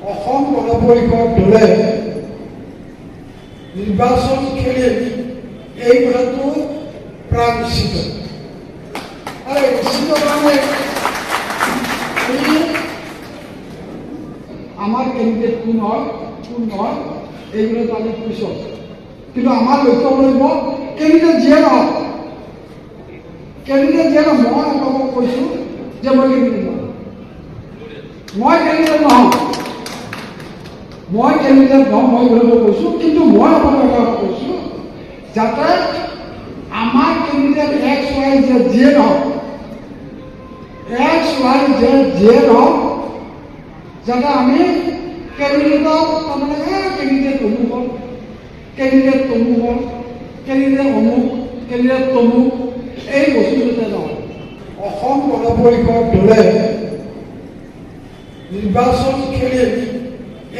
অসম গণ পৰিষদ দলে নিৰ্বাচন খেলিল এই কথাটো প্ৰায় নিশ্চিত। আৰু নিশ্চিত কাৰণে আমাৰ কেণ্ডিডেট কোন হয় এইগুলো আমি পিছত, কিন্তু আমাৰ লক্ষ্য কৰিব কেণ্ডিডেট যিয়ে নহওক মই আপোনালোকক কৈছোঁ যে মই কেণ্ডিডেট নহওঁ, মই আপোনালোকক কৈছোঁ, কিন্তু মই আপোনালোকক কৈছোঁ যাতে আমাৰ কেণ্ডিডেট XYZ যিয়ে নহওক যাতে আমি কেণ্ডিডেটক তাৰমানে কেণ্ডিডেট অমুক এই বস্তু যাতে নহয়। অসম গণ পৰিষদ দলে নিৰ্বাচন খেলিল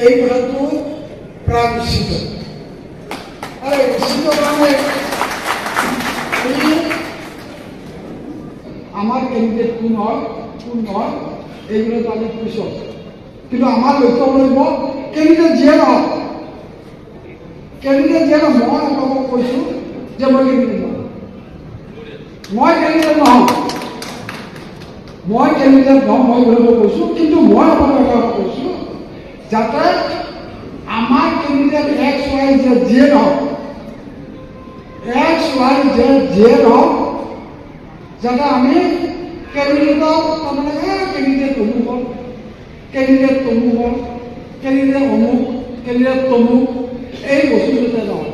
এই কথাটো প্ৰায় নিশ্চিত। আৰু নিশ্চিত কাৰণে আমাৰ কেণ্ডিডেট কোন হয় এইগুলো আমি পিছত, কিন্তু আমাৰ লক্ষ্য কৰিব কেণ্ডিডেট যিয়ে নহওক মই আপোনালোকক কৈছোঁ যে মই কেণ্ডিডেট নহওঁ, মই আপোনালোকক কৈছোঁ, কিন্তু মই আপোনালোকক কৈছোঁ যাতে আমাৰ কেণ্ডিডেট XYZ যিয়ে নহওক যাতে আমি কেণ্ডিডেটক তাৰমানে কেণ্ডিডেট অমুক এই বস্তু যাতে নহয়।